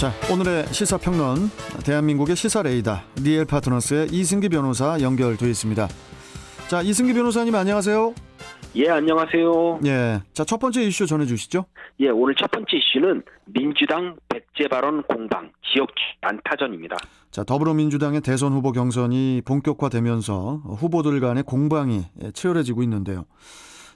자, 오늘의 시사평론, 대한민국의 시사레이더 리엘 파트너스의 이승기 변호사 연결돼 있습니다. 자, 이승기 변호사님 안녕하세요. 예, 안녕하세요. 예, 자, 첫 번째 이슈 전해주시죠. 예, 오늘 첫 번째 이슈는 민주당 백제 발언 공방, 지역주의 난타전입니다. 자, 더불어민주당의 대선 후보 경선이 본격화되면서 후보들 간의 공방이 치열해지고 있는데요.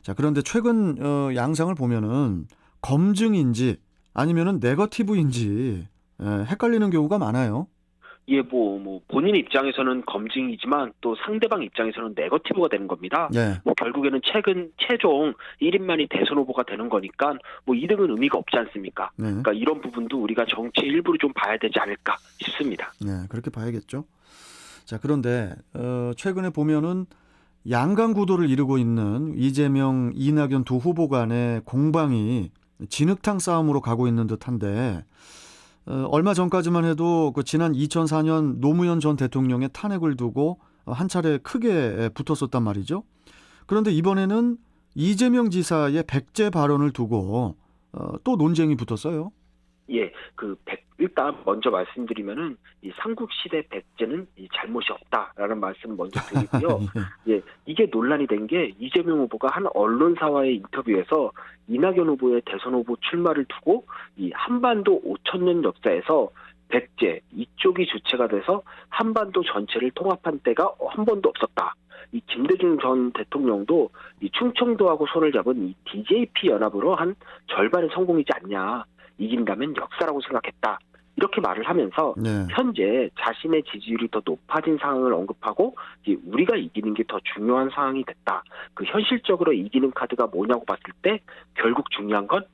자, 그런데 최근 양상을 보면은 검증인지 아니면은 네거티브인지 헷갈리는 경우가 많아요. 예, 본인 입장에서는 검증이지만 또 상대방 입장에서는 네거티브가 되는 겁니다. 예. 결국에는 최종 1인만이 대선 후보가 되는 거니까 2등은 의미가 없지 않습니까? 네. 그러니까 이런 부분도 우리가 정치 일부를 좀 봐야 되지 않을까 싶습니다. 네, 그렇게 봐야겠죠. 자, 그런데 최근에 보면은 양강 구도를 이루고 있는 이재명, 이낙연 두 후보 간의 공방이 진흙탕 싸움으로 가고 있는 듯한데 얼마 전까지만 해도 그 지난 2004년 노무현 전 대통령의 탄핵을 두고 한 차례 크게 붙었었단 말이죠. 그런데 이번에는 이재명 지사의 백제 발언을 두고 또 논쟁이 붙었어요. 예, 일단 먼저 말씀드리면은 이 삼국시대 백제는 이 잘못이 없다라는 말씀 먼저 드리고요. 예, 이게 논란이 된 게 이재명 후보가 한 언론사와의 인터뷰에서 이낙연 후보의 대선 후보 출마를 두고 이 한반도 5,000년 역사에서 백제 이쪽이 주체가 돼서 한반도 전체를 통합한 때가 한 번도 없었다. 이 김대중 전 대통령도 이 충청도하고 손을 잡은 이 DJP 연합으로 한 절반의 성공이지 않냐. 이긴다면 역사라고 생각했다. 이렇게 말을 하면서 네. 현재 자신의 지지율이 더 높아진 상황을 언급하고 우리가 이기는 게 더 중요한 상황이 됐다. 현실적으로 이기는 카드가 뭐냐고 봤을 때 결국 중요한 건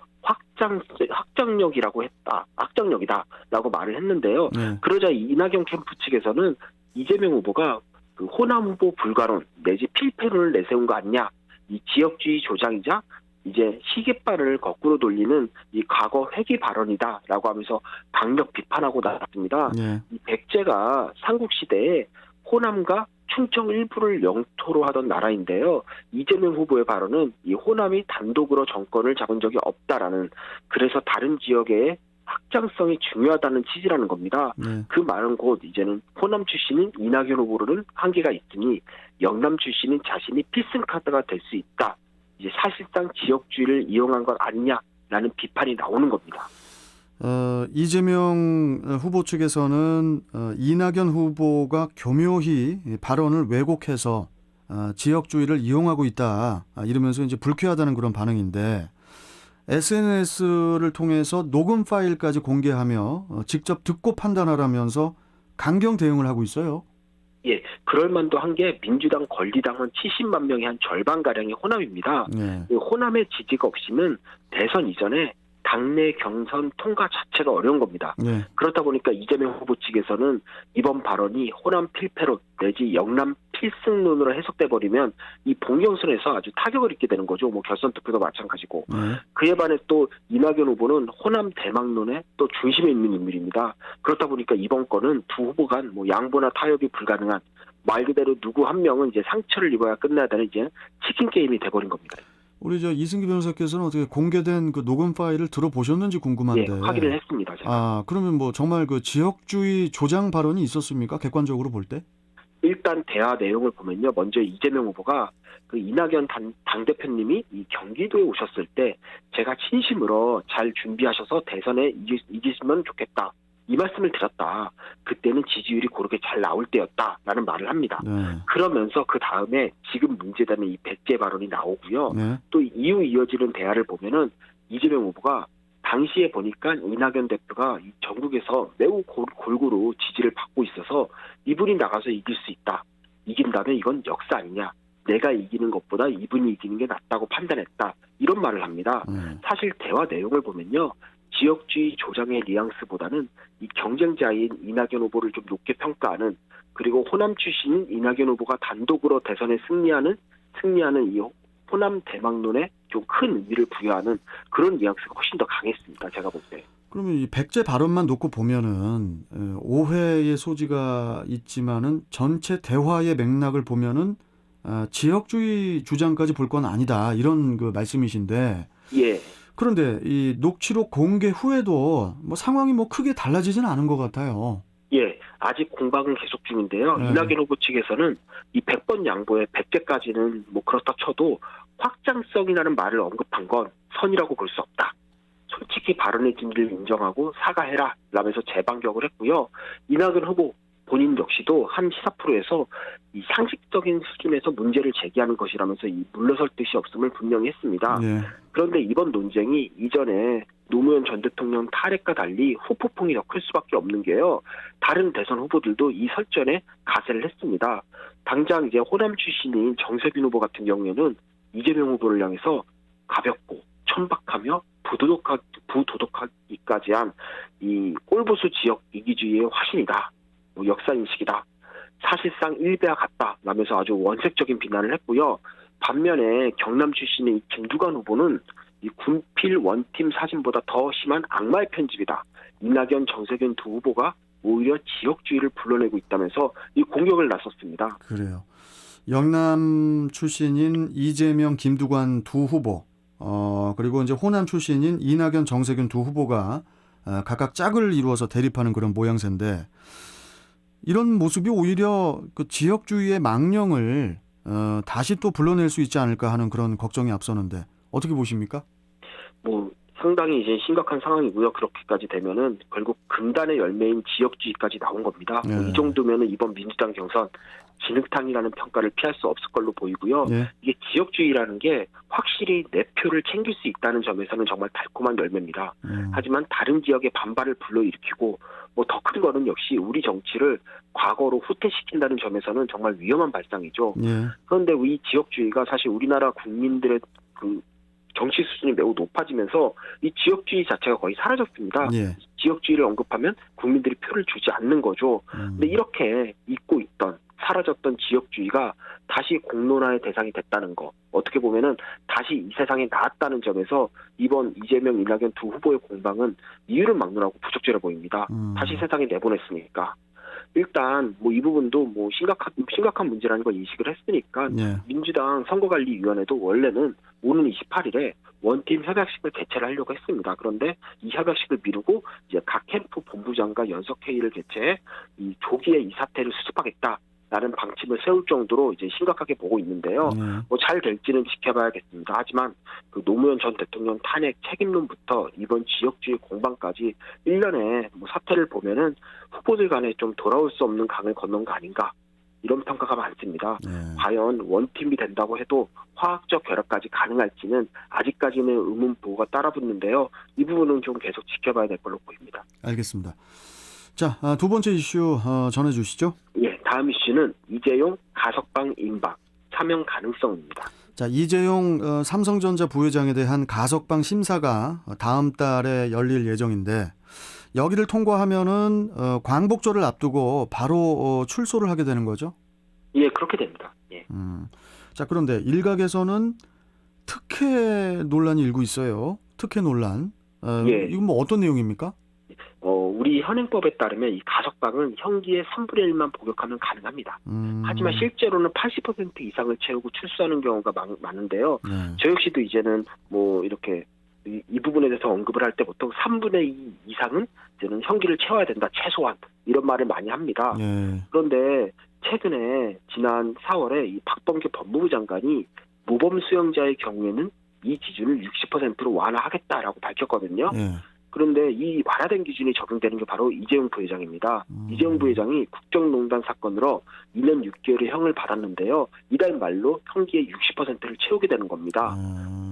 확장력이라고 했다. 확장력이다라고 말을 했는데요. 네. 그러자 이낙연 캠프 측에서는 이재명 후보가 호남 후보 불가론 내지 필패론을 내세운 거 아니냐. 이 지역주의 조장이자 이제 시계발을 거꾸로 돌리는 이 과거 회귀 발언이다라고 하면서 강력 비판하고 나왔습니다. 네. 이 백제가 삼국시대에 호남과 충청 일부를 영토로 하던 나라인데요. 이재명 후보의 발언은 이 호남이 단독으로 정권을 잡은 적이 없다라는, 그래서 다른 지역의 확장성이 중요하다는 취지라는 겁니다. 네. 그 말은 곧 이제는 호남 출신인 이낙연 후보로는 한계가 있으니 영남 출신인 자신이 필승카드가 될 수 있다. 이제 사실상 지역주의를 이용한 것 아니냐라는 비판이 나오는 겁니다. 이재명 후보 측에서는 이낙연 후보가 교묘히 발언을 왜곡해서 지역주의를 이용하고 있다 이러면서 이제 불쾌하다는 그런 반응인데, SNS를 통해서 녹음 파일까지 공개하며 직접 듣고 판단하라면서 강경 대응을 하고 있어요. 예, 그럴 만도 한 게 민주당 권리당원 70만 명의 한 절반가량이 호남입니다. 네. 호남의 지지가 없이는 대선 이전에 당내 경선 통과 자체가 어려운 겁니다. 네. 그렇다 보니까 이재명 후보 측에서는 이번 발언이 호남 필패론 내지 영남 필승론으로 해석돼 버리면 이 본경선에서 아주 타격을 입게 되는 거죠. 결선 투표도 마찬가지고. 네. 그에 반해 또 이낙연 후보는 호남 대망론의 또 중심에 있는 인물입니다. 그렇다 보니까 이번 건은 두 후보 간 양보나 타협이 불가능한, 말 그대로 누구 한 명은 이제 상처를 입어야 끝나야 되는 이제 치킨 게임이 돼버린 겁니다. 우리 이승기 변호사께서는 어떻게 공개된 그 녹음 파일을 들어보셨는지 궁금한데. 예, 확인을 했습니다. 제가. 그러면 정말 그 지역주의 조장 발언이 있었습니까? 객관적으로 볼 때? 일단 대화 내용을 보면요. 먼저 이재명 후보가 이낙연 당대표님이 이 경기도에 오셨을 때 제가 진심으로 잘 준비하셔서 대선에 이기시면 좋겠다. 이 말씀을 드렸다. 그때는 지지율이 고르게 잘 나올 때였다라는 말을 합니다. 네. 그러면서 그 다음에 지금 문제되는 이 백제 발언이 나오고요. 네. 또 이후 이어지는 대화를 보면은 이재명 후보가 당시에 보니까 이낙연 대표가 이 전국에서 매우 골고루 지지를 받고 있어서 이분이 나가서 이길 수 있다. 이긴다면 이건 역사 아니냐. 내가 이기는 것보다 이분이 이기는 게 낫다고 판단했다. 이런 말을 합니다. 사실 대화 내용을 보면요. 지역주의 조장의 뉘앙스보다는 이 경쟁자인 이낙연 후보를 좀 높게 평가하는, 그리고 호남 출신인 이낙연 후보가 단독으로 대선에 승리하는 이 호남 대망론에 좀 큰 의미를 부여하는 그런 뉘앙스가 훨씬 더 강했습니다. 제가 볼 때. 그러면 이 백제 발언만 놓고 보면은 오해의 소지가 있지만은 전체 대화의 맥락을 보면은 지역주의 주장까지 볼 건 아니다 이런 그 말씀이신데. 예. 그런데 이 녹취록 공개 후에도 뭐 상황이 뭐 크게 달라지진 않은 것 같아요. 예, 아직 공방은 계속 중인데요. 네. 이낙연 후보 측에서는 이 100번 양보에 100개까지는 뭐 그렇다 쳐도 확장성이라는 말을 언급한 건 선이라고 볼 수 없다. 솔직히 발언의 진위를 인정하고 사과해라 라면서 재반격을 했고요. 이낙연 후보 본인 역시도 한 시사 프로에서 이 상식적인 수준에서 문제를 제기하는 것이라면서 이 물러설 뜻이 없음을 분명히 했습니다. 예. 그런데 이번 논쟁이 이전에 노무현 전 대통령 탄핵과 달리 후폭풍이 더 클 수밖에 없는 게요. 다른 대선 후보들도 이 설전에 가세를 했습니다. 당장 이제 호남 출신인 정세균 후보 같은 경우에는 이재명 후보를 향해서 가볍고 천박하며 부도덕하기까지 한 이 꼴보수 지역 이기주의의 화신이다. 뭐 역사인식이다. 사실상 일배와 같다. 라면서 아주 원색적인 비난을 했고요. 반면에 경남 출신의 이 김두관 후보는 이 군필 원팀 사진보다 더 심한 악마의 편집이다. 이낙연, 정세균 두 후보가 오히려 지역주의를 불러내고 있다면서 이 공격을 나섰습니다. 그래요. 영남 출신인 이재명, 김두관 두 후보, 그리고 이제 호남 출신인 이낙연, 정세균 두 후보가 각각 짝을 이루어서 대립하는 그런 모양새인데 이런 모습이 오히려 그 지역주의의 망령을 다시 또 불러낼 수 있지 않을까 하는 그런 걱정이 앞서는데 어떻게 보십니까? 뭐 상당히 이제 심각한 상황이고요. 그렇게까지 되면은 결국 금단의 열매인 지역주의까지 나온 겁니다. 네. 이 정도면은 이번 민주당 경선 진흙탕이라는 평가를 피할 수 없을 걸로 보이고요. 예. 이게 지역주의라는 게 확실히 내 표를 챙길 수 있다는 점에서는 정말 달콤한 열매입니다. 하지만 다른 지역의 반발을 불러일으키고 뭐 더 큰 거는 역시 우리 정치를 과거로 후퇴시킨다는 점에서는 정말 위험한 발상이죠. 예. 그런데 이 지역주의가 사실 우리나라 국민들의 그 정치 수준이 매우 높아지면서 이 지역주의 자체가 거의 사라졌습니다. 예. 지역주의를 언급하면 국민들이 표를 주지 않는 거죠. 근데 이렇게 잊고 있던 사라졌던 지역주의가 다시 공론화의 대상이 됐다는 거. 어떻게 보면은 다시 이 세상에 나왔다는 점에서 이번 이재명, 이낙연 두 후보의 공방은 이유를 막론하고 부적절해 보입니다. 다시 세상에 내보냈으니까. 일단 뭐 이 부분도 뭐 심각한 문제라는 걸 인식을 했으니까 예. 민주당 선거관리위원회도 원래는 오는 28일에 원팀 협약식을 개최를 하려고 했습니다. 그런데 이 협약식을 미루고 이제 각 캠프 본부장과 연석회의를 개최해 이 조기에 이 사태를 수습하겠다라는 방침을 세울 정도로 이제 심각하게 보고 있는데요. 뭐 잘 될지는 지켜봐야겠습니다. 하지만 그 노무현 전 대통령 탄핵 책임론부터 이번 지역주의 공방까지 1년에 뭐 사태를 보면은 후보들 간에 좀 돌아올 수 없는 강을 건넌 거 아닌가. 이런 평가가 많습니다. 과연 원팀이 된다고 해도 화학적 결합까지 가능할지는 아직까지는 의문부호가 따라붙는데요. 이 부분은 좀 계속 지켜봐야 될 걸로 보입니다. 알겠습니다. 자, 두 번째 이슈 전해주시죠. 예, 다음 이슈는 이재용 가석방 임박 사면 가능성입니다. 자, 이재용 삼성전자 부회장에 대한 가석방 심사가 다음 달에 열릴 예정인데 여기를 통과하면은 광복절을 앞두고 바로 출소를 하게 되는 거죠? 예, 그렇게 됩니다. 예. 자, 그런데 일각에서는 특혜 논란이 일고 있어요. 특혜 논란. 예. 이건 뭐 어떤 내용입니까? 우리 현행법에 따르면 이 가석방은 형기의 3분의 1만 복역하면 가능합니다. 하지만 실제로는 80% 이상을 채우고 출소하는 경우가 많은데요. 저 역시도 이제는 뭐 이렇게 이 부분에 대해서 언급을 할 때 보통 3분의 2 이상은 이제는 형기를 채워야 된다. 최소한. 이런 말을 많이 합니다. 그런데 최근에 지난 4월에 이 박범계 법무부 장관이 모범 수용자의 경우에는 이 기준을 60%로 완화하겠다라고 밝혔거든요. 그런데 이 완화된 기준이 적용되는 게 바로 이재용 부회장입니다. 이재용 부회장이 국정농단 사건으로 2년 6개월의 형을 받았는데요. 이달 말로 형기의 60%를 채우게 되는 겁니다.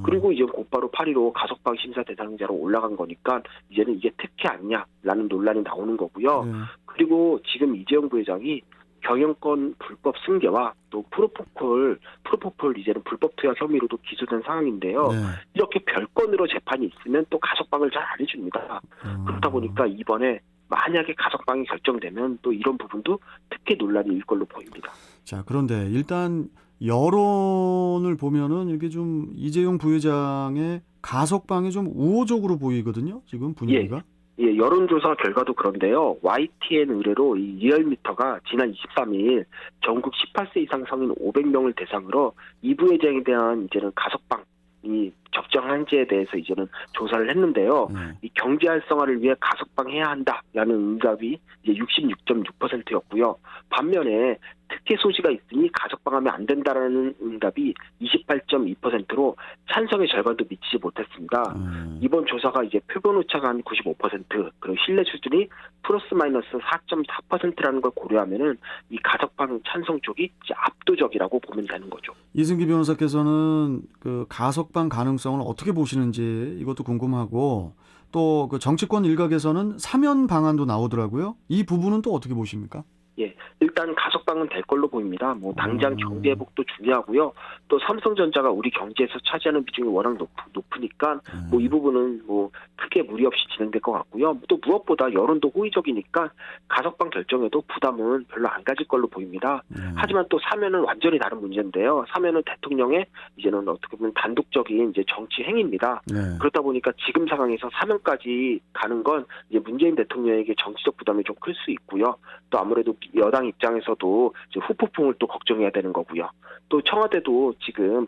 그리고 이제 곧바로 8.15 가석방 심사 대상자로 올라간 거니까 이제는 이게 특혜 아니냐라는 논란이 나오는 거고요. 그리고 지금 이재용 부회장이 경영권 불법 승계와 또 프로포폴 이제는 불법 투약 혐의로도 기소된 상황인데요. 이렇게 별건으로 재판이 있으면 또 가석방을 잘 안 해줍니다. 그렇다 보니까 이번에 만약에 가석방이 결정되면 또 이런 부분도 특혜 논란이 일 걸로 보입니다. 자, 그런데 일단 여론을 보면은 이렇게 좀 이재용 부회장의 가석방이 좀 우호적으로 보이거든요. 지금 분위기가. 예, 여론조사 결과도 그런데요. YTN 의뢰로 이 리얼미터가 지난 23일 전국 18세 이상 성인 500명을 대상으로 이 부회장에 대한 이제는 가석방이 적정한지에 대해서 이제는 조사를 했는데요. 이 경제 활성화를 위해 가석방해야 한다라는 응답이 이제 66.6%였고요. 반면에 특혜 소지가 있으니 가석방하면 안 된다라는 응답이 28.2%로 찬성의 절반도 미치지 못했습니다. 이번 조사가 이제 표본 오차가 한 95%, 그리고 신뢰 수준이 플러스 마이너스 4.4%라는 걸 고려하면은 이 가석방 찬성 쪽이 이제 압도적이라고 보면 되는 거죠. 이승기 변호사께서는 그 가석방 가능성을 어떻게 보시는지 이것도 궁금하고, 또 그 정치권 일각에서는 사면 방안도 나오더라고요. 이 부분은 또 어떻게 보십니까? 예, 일단 가석방은 될 걸로 보입니다. 뭐 당장 경제 회복도 중요하고요. 또 삼성전자가 우리 경제에서 차지하는 비중이 워낙 높으니까 뭐 이 부분은 뭐 크게 무리 없이 진행될 것 같고요. 또 무엇보다 여론도 호의적이니까 가석방 결정에도 부담은 별로 안 가질 걸로 보입니다. 하지만 또 사면은 완전히 다른 문제인데요. 사면은 대통령의 이제는 어떻게 보면 단독적인 이제 정치 행위입니다. 그렇다 보니까 지금 상황에서 사면까지 가는 건 이제 문재인 대통령에게 정치적 부담이 좀 클 수 있고요. 또 아무래도 여당 입장에서도 이제 후폭풍을 또 걱정해야 되는 거고요. 또 청와대도 지금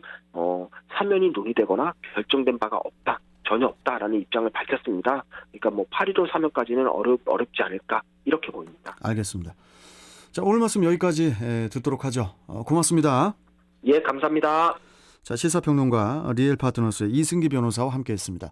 사면이 논의되거나 결정된 바가 없다, 전혀 없다라는 입장을 밝혔습니다. 그러니까 뭐 8.15 사면까지는 어렵지 않을까 이렇게 보입니다. 알겠습니다. 자, 오늘 말씀 여기까지 듣도록 하죠. 고맙습니다. 예, 감사합니다. 자, 시사평론가 리엘 파트너스의 이승기 변호사와 함께했습니다.